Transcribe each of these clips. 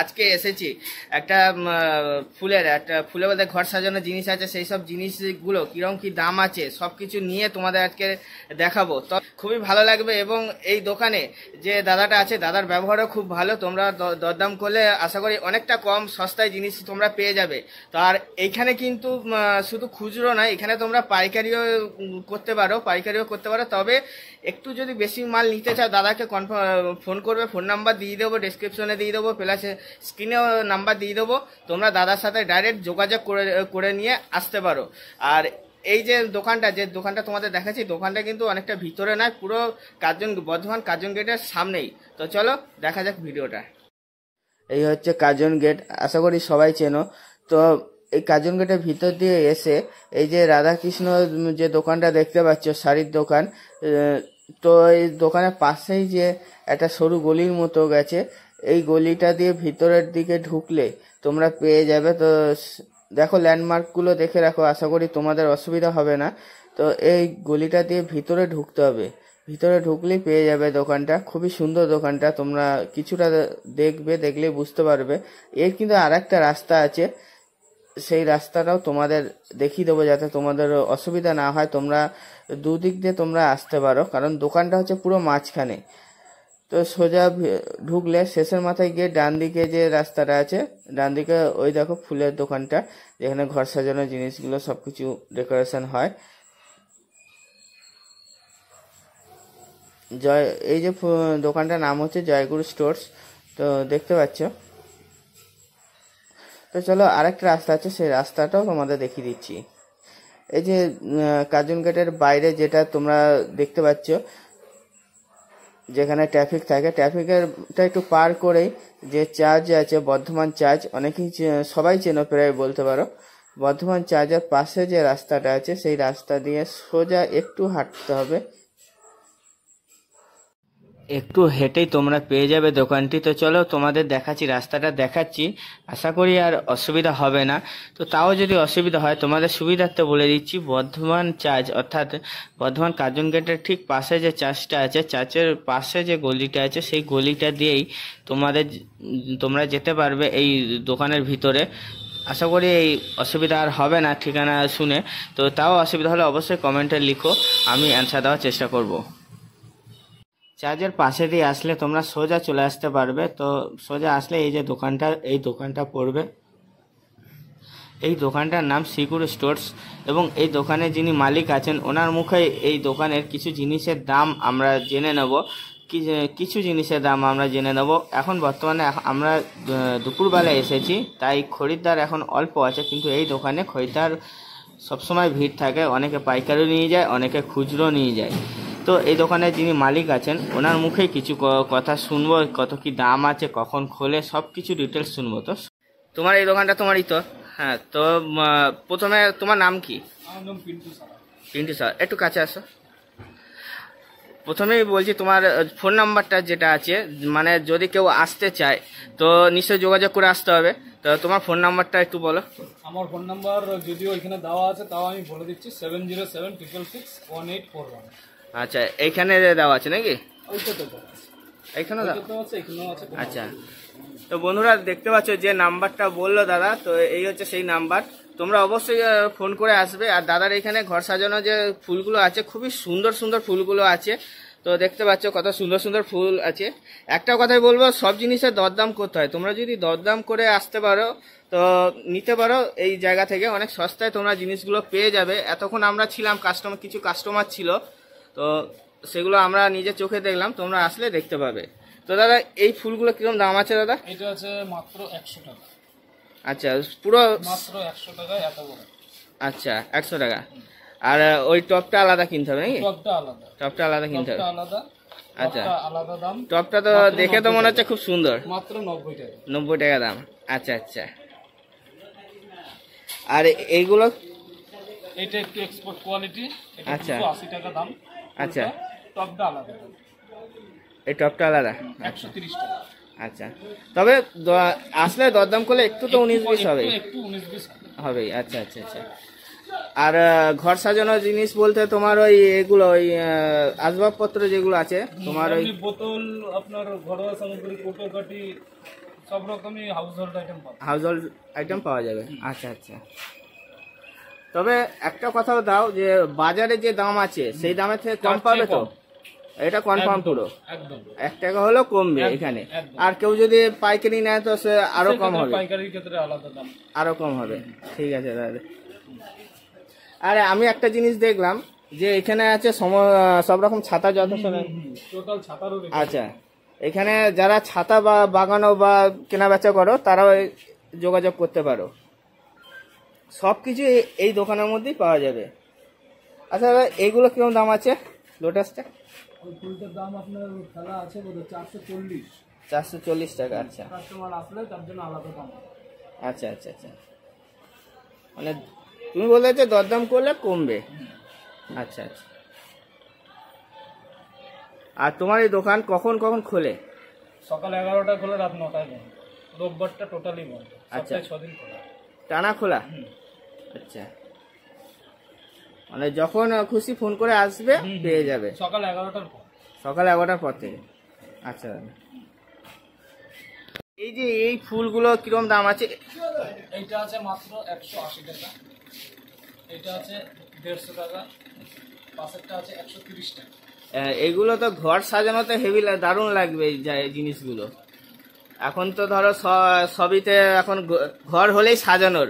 আজকে এসেছি একটা ফুলের মধ্যে ঘর সাজানোর জিনিস আছে, সেই সব জিনিসগুলো কিরকম কি দাম আছে সবকিছু নিয়ে তোমাদের আজকে দেখাবো। তো খুবই ভালো লাগবে এবং এই দোকানে যে দাদাটা আছে দাদার ব্যবহারও খুব ভালো। তোমরা দরদাম করলে আশা করি অনেকটা কম সস্তায় জিনিস তোমরা পেয়ে যাবে। তো আর এইখানে কিন্তু শুধু খুচরো নয়, এখানে তোমরা পাইকারিও করতে পারো। তবে একটু যদি বেশি মাল নিতে চাও দাদাকে ফোন করবে, ফোন নাম্বার দিয়ে দেবো, ডেসক্রিপশনে দিয়ে দেবো, প্লাস স্ক্রিনেও নাম্বার দিয়ে দেবো। তোমরা দাদার সাথে ডাইরেক্ট যোগাযোগ করে নিয়ে আসতে পারো। আর এই যে দোকানটা তোমাদের দেখাচ্ছি, দোকানটা কিন্তু অনেকটা ভিতরে নয়, পুরো বর্ধমান কার্জন গেটের সামনেই। তো চলো দেখা যাক ভিডিওটা। এই হচ্ছে কার্জন গেট, আশা করি সবাই চেনো। তো এই কার্জন গেটের ভিতর দিয়ে এসে এই যে রাধাকৃষ্ণ যে দোকানটা দেখতে পাচ্ছ, শাড়ির দোকান, তো এই দোকানের পাশেই যে একটা সরু গলির মতো গেছে, এই গলিটা দিয়ে ভিতরের দিকে ঢুকলে তোমরা পেয়ে যাবে। তো দেখো ল্যান্ডমার্কগুলো দেখে রাখো, আশা করি তোমাদের অসুবিধা হবে না। তো এই গলিটা দিয়ে ভিতরে ঢুকতে হবে, ভিতরে ঢুকলেই পেয়ে যাবে দোকানটা। খুবই সুন্দর দোকানটা, তোমরা কিছুটা দেখলে বুঝতে পারবে। এর কিন্তু আর একটা রাস্তা আছে, সেই রাস্তাটাও তোমাদের দেখিয়ে দেবো যাতে তোমাদের অসুবিধা না হয়, তোমরা দুদিক দিয়ে তোমরা আসতে পারো, কারণ দোকানটা হচ্ছে পুরো মাঝখানে। তো সোজা ঢুকলে শেষের মাথায় গিয়ে ডান দিকে যে রাস্তাটা আছে, ডান দিকে ওই দেখো ফুলের দোকানটা, যেখানে ঘর সাজানোর জিনিসগুলো সবকিছু ডেকোরেশন হয়। এই যে দোকানটার নাম হচ্ছে জয়গুরু স্টোর্স, তো দেখতে পাচ্ছ। তো চলো আরেকটা রাস্তা আছে, সেই রাস্তাটাও তোমাদের দেখিয়ে দিচ্ছি। এই যে কার্জন গেটের বাইরে যেটা তোমরা দেখতে পাচ্ছ, যেখানে ট্রাফিক থাকে, ট্রাফিকেরটা একটু পার করেই যে চার্চ আছে, বর্ধমান চার্চ, অনেকেই সবাই চেনো প্রায় বলতে পারো। বর্ধমান চার্চের পাশে যে রাস্তাটা আছে, সেই রাস্তা দিয়ে সোজা একটু হাঁটতে হবে, একটু হেঁটেই তোমরা পেয়ে যাবে দোকানটি। তো চলো তোমাদের রাস্তাটা দেখাচ্ছি, আশা করি আর অসুবিধা হবে না। তো তাও যদি অসুবিধা হয় তোমাদের সুবিধার্থে বলে দিচ্ছি, বর্ধমান চার্চ অর্থাৎ বর্ধমান কার্জন গেটের ঠিক পাশে যে চার্চটা আছে, চার্চের পাশে যে গলিটা আছে, সেই গলিটা দিয়েই তোমরা যেতে পারবে এই দোকানের ভিতরে। আশা করি এই অসুবিধা আর হবে না ঠিকানা শুনে। তো তাও অসুবিধা হলে অবশ্যই কমেন্টে লিখো, আমি অ্যান্সার দেওয়ার চেষ্টা করব। চার্চের পাশে দিয়ে আসলে তোমরা সোজা চলে আসতে পারবে। তো সোজা আসলে এই যে দোকানটা পড়বে, এই দোকানটার নাম শ্রীগুরু স্টোর্স। এবং এই দোকানে যিনি মালিক আছেন ওনার মুখে এই দোকানের কিছু জিনিসের দাম আমরা জেনে নেব। এখন বর্তমানে আমরা দুপুরবেলা এসেছি, তাই খরিদ্দার এখন অল্প আছে, কিন্তু এই দোকানে খরিদ্দার সবসময় ভিড় থাকে। অনেকে পাইকারি নিয়ে যায়, অনেকে খুচরো নিয়ে যায়। তো এই দোকানের যিনি মালিক আছেন ওনার মুখে কিছু কথা শুনবো, কত কি দাম আছে, কখন খোলে, সব কিছু ডিটেলস শুনবো। তো তোমার এই দোকানটা তোমারই তো? হ্যাঁ। তো প্রথমে তোমার নাম কি? পিন্টু স্যার, একটু কাছে আসো। প্রথমেই বলছি তোমার ফোন নাম্বারটা যেটা আছে, মানে যদি কেউ আসতে চায় তো নিশ্চয়ই যোগাযোগ করে আসতে হবে। তো তোমার ফোন নাম্বারটা একটু বলো। আমার ফোন নাম্বার যদিও এখানে দেওয়া আছে, তাও আমি বলে দিচ্ছি 7076661841। আচ্ছা, এইখানে দেওয়া আছে নাকি? এইখানে আচ্ছা। তো বন্ধুরা দেখতে পাচ্ছ যে নাম্বারটা বললো দাদা, তো এই হচ্ছে সেই নাম্বার। তোমরা অবশ্যই ফোন করে আসবে। আর দাদার এখানে ঘর সাজানো যে ফুলগুলো আছে, খুবই সুন্দর সুন্দর ফুলগুলো আছে। তো দেখতে পাচ্ছ কত সুন্দর সুন্দর ফুল আছে। একটা কথাই বলবো, সব জিনিসের দরদাম করতে হয়। তোমরা যদি দরদাম করে আসতে পারো তো নিতে পারো, এই জায়গা থেকে অনেক সস্তায় তোমরা জিনিসগুলো পেয়ে যাবে। এতক্ষণ আমরা ছিলাম, কিছু কাস্টমার ছিল, তো সেগুলো আমরা নিজের চোখে দেখলাম, তোমরা আসলে দেখতে পাবে। তো দাদা এই ফুলগুলো কিরকম দাম আছে দাদা? এটা আছে মাত্র 100 টাকা। আচ্ছা, পুরো মাত্র 100 টাকা, এত বড়। আচ্ছা, 100 টাকা। আর ওই টপটা আলাদা কিনতে হবে নাকি? টপটা আলাদা কিনতে হবে। আচ্ছা, আলাদা দাম। টপটা তো দেখে তো মনে হচ্ছে খুব সুন্দর। মাত্র 90 টাকা। 90 টাকা দাম। আচ্ছা আচ্ছা। আর এইগুলো? এটা একটু এক্সপোর্ট কোয়ালিটি, এটা 80 টাকা দাম। আচ্ছা, টপটা আলাদা। এই টপটা আলাদা 130 টাকা। আচ্ছা, তবে আসলে দরদাম করলে একটু তো 19-20 হবে। একটু 19-20 হবে। আচ্ছা আচ্ছা আচ্ছা। আর ঘর সাজানোর জিনিস বলতে তোমার ওই এগুলো, ওই আসবাবপত্র যেগুলো আছে তোমার, ওই বোতল, আপনার ঘরোয়া সামগ্রী, কোটোকাটি, সব রকমই হাউস হোল্ড আইটেম পাবে। হাউস হোল্ড আইটেম পাওয়া যাবে। আচ্ছা আচ্ছা। তবে একটা কথাও দাও যে বাজারে যে দাম আছে সেই দামের থেকে কম পাবে তো? এটা কনফার্ম পুরো? একদম 1 টাকা হলেও কমবে এখানে। আর কেউ যদি পাইকারি নেয় তো সে আরো কম হবে? পাইকারির ক্ষেত্রে আলাদা দাম, আরো কম হবে। ঠিক আছে দাদা। আরে আমি একটা জিনিস দেখলাম যে এখানে আছে সব রকম ছাতা যত টোটাল ছাতারও। আচ্ছা, এখানে যারা ছাতা বা বাগানো বা কেনা বেচা করো তারাও যোগাযোগ করতে পারো। সবকিছু এই দোকানের মধ্যেই পাওয়া যাবে। আচ্ছা দাদা, এইগুলো কিরকম দাম আছে? লোটাসটা ওই ফুলটার দাম আপনার খেলা আছে বোধহয় 440। 440 টাকা। আচ্ছা, কাস্টমার আসলে তার জন্য আলাদা দাম। আচ্ছা আচ্ছা আচ্ছা, মানে তুমি বলতে চাচ্ছো দরদাম করলে কমবে। আচ্ছা আচ্ছা। আর তোমার এই দোকান কখন কখন খোলে? সকাল 11টায় খোলে, রাত 9টায় বন্ধ। রোববারটা টোটালি বন্ধ। আচ্ছা, সপ্তাহে 6 দিন খোলা। টানা খোলা? আচ্ছা, মানে যখন খুশি ফোন করে আসবে পেয়ে যাবে? সকাল 11টার পর। সকাল 11টার পর থেকে। আচ্ছা, এই যে এই ফুলগুলো কিরকম দাম আছে? এইটা আছে মাত্র 180 টাকা, এটা আছে 150 টাকা, পাশেরটা আছে 130 টাকা। এগুলো তো ঘর সাজানোতে হেভি দারুণ লাগবে এই জিনিসগুলো। এখন তো ধরো সবিতে এখন ঘর হলেই সাজানোর,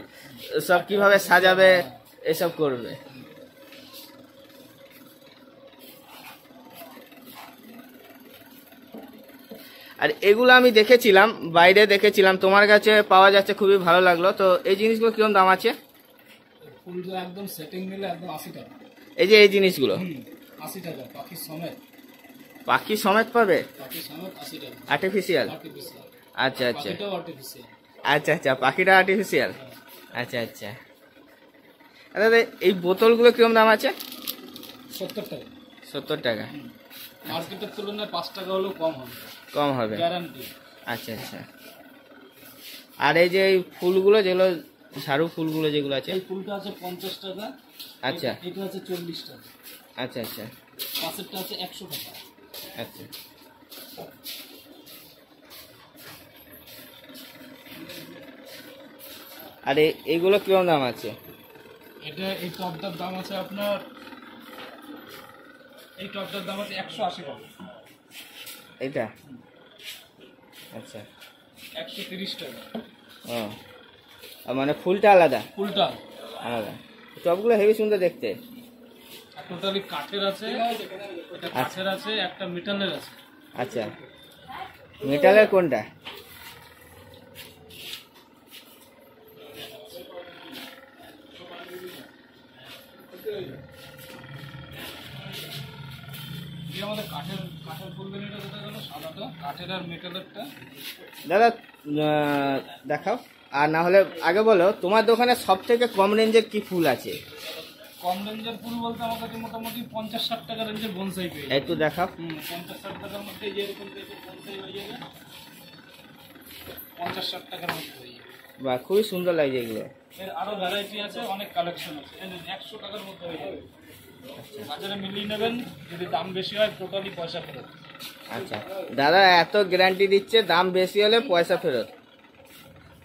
সব কিভাবে সাজাবে এসব করবে। আর এগুলো আমি দেখেছিলাম, বাইরে দেখেছিলাম, তোমার কাছে পাওয়া যাচ্ছে, খুবই ভালো লাগলো। তো এই জিনিসগুলো কিরকম দাম আছে? ফুলগুলো একদম সেটিং নিলে একদম 80 টাকা। এই যে এই জিনিসগুলো 80 টাকা, পাখি সমেত। পাখি সমেত পাবে? পাখি সমেত 80 টাকা। আর্টিফিশিয়াল? আর্টিফিশিয়াল। আচ্ছা আচ্ছা। পাখিটাও আর্টিফিশিয়াল। আচ্ছা আচ্ছা, পাখিটা আর্টিফিশিয়াল। আচ্ছা আচ্ছা। দাদা এই বোতলগুলো কিরকম দাম আছে? 70 টাকা। 70 টাকা। মার্কেটের তুলনায় 5 টাকা হলেও কম হবে। কম হবে? গ্যারান্টি। আচ্ছা আচ্ছা। আর এই যে এই ফুলগুলো যেগুলো ঝাড়ু ফুলগুলো যেগুলো আছে? এই ফুলটা আছে 50 টাকা। আচ্ছা। এটা আছে 40 টাকা। আচ্ছা আচ্ছা। পাশেরটা আছে 100 টাকা। আচ্ছা। আর এইগুলো কিরকম দাম আছে? এটা এই টপটার দাম আছে আপনার, এই টপটার দাম আছে 180 টাকা। এটা? আচ্ছা। 130 টাকা। ও, মানে ফুলটা আলাদা? ফুলটা আলাদা। টপগুলো হেভি সুন্দর দেখতে। টোটালি কাঠের আছে, এটা কাঠের আছে, একটা মেটালের আছে। আচ্ছা, মেটালের কোনটা? আমাদের কাঠের ফুলদানিটা যেটা গেল সাদাটা, কাঠের আর মেটালেরটা। দাদা দেখাও। আর না হলে আগে বলো তোমার দোকানে সব থেকে কম রেঞ্জের কি ফুল আছে? কম রেঞ্জের ফুল বলতে আমার কাছে মোটামুটি 50-60 টাকা রেঞ্জের বনসাই পেয়ে যাবে। একটু দেখাও। 50-60 টাকার মধ্যে যেরকম টাইপের বনসাই হয়ে যাবে, 50-60 টাকার মধ্যে হয়ে যাবে। বাহ, খুবই সুন্দর লাগছে এগুলো। এর আরো ভ্যারাইটি আছে, অনেক কালেকশন আছে। 100 টাকার মধ্যে হয়ে যাবে। বাজারে মিলিয়ে নেবেন, যদি দাম বেশি হয় টোটালি পয়সা ফেরত। আচ্ছা দাদা, এত গ্যারান্টি দিচ্ছে দাম বেশি হলে পয়সা ফেরত।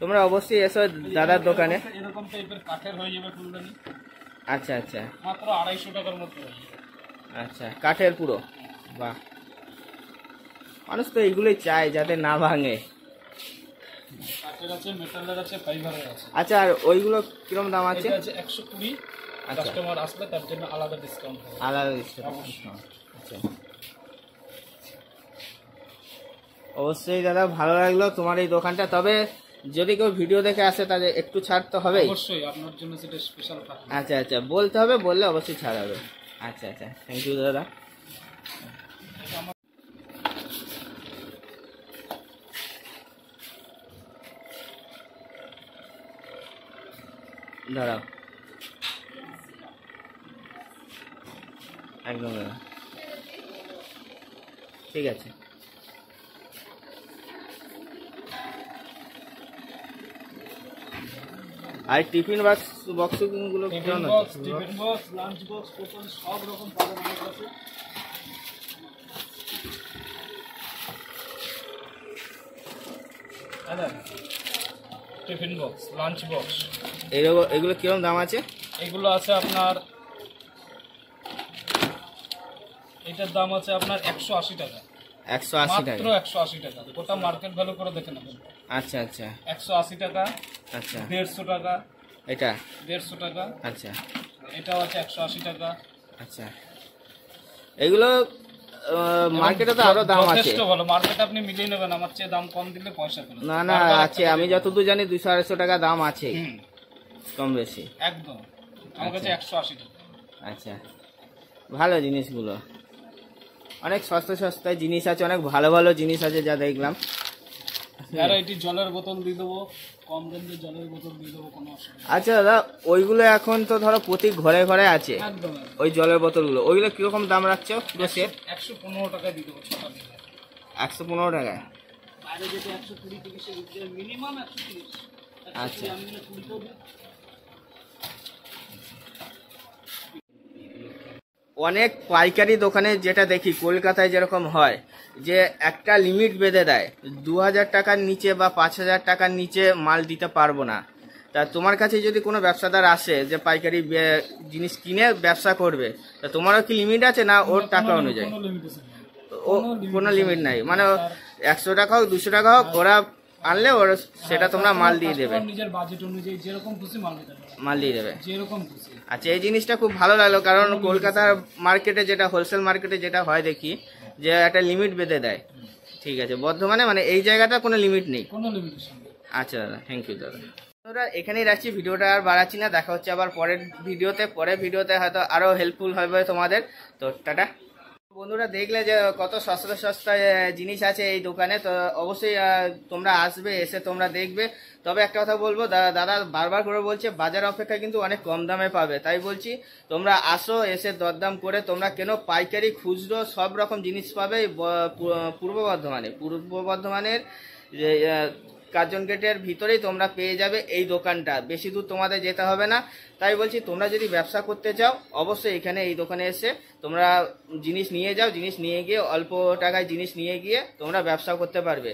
তোমরা অবশ্যই এসো দাদার দোকানে। এরকম টাইপের কাঠের হয়ে যাবে ফুলদানি। আচ্ছা আচ্ছা। মাত্র 250 টাকার মধ্যে হয়ে যাবে। আচ্ছা, কাঠের পুরো? বাহ, মানুষ তো এইগুলোই চায় যাতে না ভাঙে। কাঠের আছে, মেটালের আছে, ফাইবারের আছে। আচ্ছা, আর ওইগুলো কিরকম দাম আছে? এটা আছে 120। আচ্ছা। কাস্টমার আসলে তার জন্য আলাদা ডিসকাউন্ট হবে। আলাদা? আচ্ছা, অবশ্যই দাদা, ভালো লাগলো তোমার এই দোকানটা। তবে যদি কেউ ভিডিও দেখে আসে তাহলে একটু ছাড় তো হবেই? অবশ্যই, আপনার জন্য সেটা স্পেশাল থাকবে। আচ্ছা আচ্ছা, বলতে হবে, বললে অবশ্যই ছাড় হবে। আচ্ছা আচ্ছা, থ্যাংক ইউ দাদা। দাঁড়াও, একদম দাদা, ঠিক আছে। আর টিফিন বক্সগুলো tiffin box, lunch box, total সব রকম পাবেন আমার কাছে। টিফিন বক্স, লাঞ্চ বক্স, এগুলো কিরকম দাম আছে? এগুলো আছে আপনার, এটার দাম আছে আপনার 180 টাকা। 180 টাকা, মাত্র 180 টাকা। গোটা মার্কেট ভ্যালু করে দেখে নেবেন। আচ্ছা আচ্ছা 180 টাকা। আচ্ছা 150 টাকা, এটা 150 টাকা। আচ্ছা এটাও আছে 180 টাকা। আচ্ছা এগুলো মার্কেটে তো আরো দাম আছে। যথেষ্ট ভালো, মার্কেট আপনি মিলিয়ে নেবেন, আমার চেয়ে দাম কম দিলে পয়সা ফেরত। না না আছে, আমি যতদূর জানি 200-250 টাকা দাম আছে, কম বেশি একদম। আমার কাছে 180 টাকা। আচ্ছা ভালো জিনিসগুলো, অনেক সস্তায় জিনিস আছে, অনেক ভালো ভালো জিনিস আছে যা দেখলাম। ভ্যারাইটি জলের বোতল দিয়ে দেবো, কম রেঞ্জের জলের বোতল দিয়ে দেবো, কোনো অসুবিধা। আচ্ছা দাদা, ওইগুলো এখন তো ধরো প্রতি ঘরে ঘরে আছে, একদম ওই জলের বোতলগুলো, ওইগুলো কিরকম দাম রাখছো পুরো সেট? 115 টাকা দিয়ে দেবো, 6টা দিয়ে। 115 টাকা। বাইরে যেটা 120 থেকে মিনিমাম 130। আচ্ছা আমি 20 দিই। অনেক পাইকারি দোকানে যেটা দেখি কলকাতায় যেরকম হয়, যে একটা লিমিট বেঁধে দেয়, 2000 টাকার নিচে বা 5000 টাকার নিচে মাল দিতে পারবো না। তা তোমার কাছে যদি কোনো ব্যবসাদার আসে যে পাইকারি জিনিস কিনে ব্যবসা করবে, তা তোমারও কি লিমিট আছে না ওর টাকা অনুযায়ী? কোনো লিমিটেশন নেই। ও কোনো লিমিট নাই, মানে 100 টাকা হোক 200 টাকা হোক, ওরা আনলে ওর সেটা তোমরা মাল দিয়ে দেবে, নিজের বাজেট অনুযায়ী যেরকম খুশি মাল দিতে পারবে, মাল দিয়ে দেবে। যেরকম খুশি। আচ্ছা এই জিনিসটা খুব ভালো লাগলো, কারণ কলকাতার মার্কেটে যেটা হোলসেল মার্কেটে যেটা হয় দেখি যে একটা লিমিট বেঁধে দেয়। ঠিক আছে, বর্ধমানে মানে এই জায়গাটা কোনো লিমিট নেই। কোনো লিমিটেশন নেই। আচ্ছা দাদা, থ্যাংক ইউ দাদা। বন্ধুরা এখানেই রাখছি, ভিডিওটা আর বাড়াচ্ছি না, দেখা হচ্ছে আবার পরের ভিডিওতে হয়তো আরো হেল্পফুল হবে তোমাদের। তো টাটা। বন্ধুরা দেখলে যে কত সস্তা জিনিস আছে এই দোকানে, তো অবশ্যই তোমরা আসবে, এসে তোমরা দেখবে। তবে একটা কথা বলবো, দাদা বারবার করে বলছে বাজার অপেক্ষা কিন্তু অনেক কম দামে পাবে, তাই বলছি তোমরা আসো, এসে দরদাম করে তোমরা কেন, পাইকারি খুচরো সব রকম জিনিস পাবে পূর্ব বর্ধমানের যে কার্জন গেটের ভিতরেই তোমরা পেয়ে যাবে এই দোকানটা, বেশি দূর তোমাদের যেতে হবে না। তাই বলছি তোমরা যদি ব্যবসা করতে চাও অবশ্যই এখানে এই দোকানে এসে তোমরা জিনিস নিয়ে যাও, জিনিস নিয়ে গিয়ে অল্প টাকায় জিনিস নিয়ে গিয়ে তোমরা ব্যবসা করতে পারবে।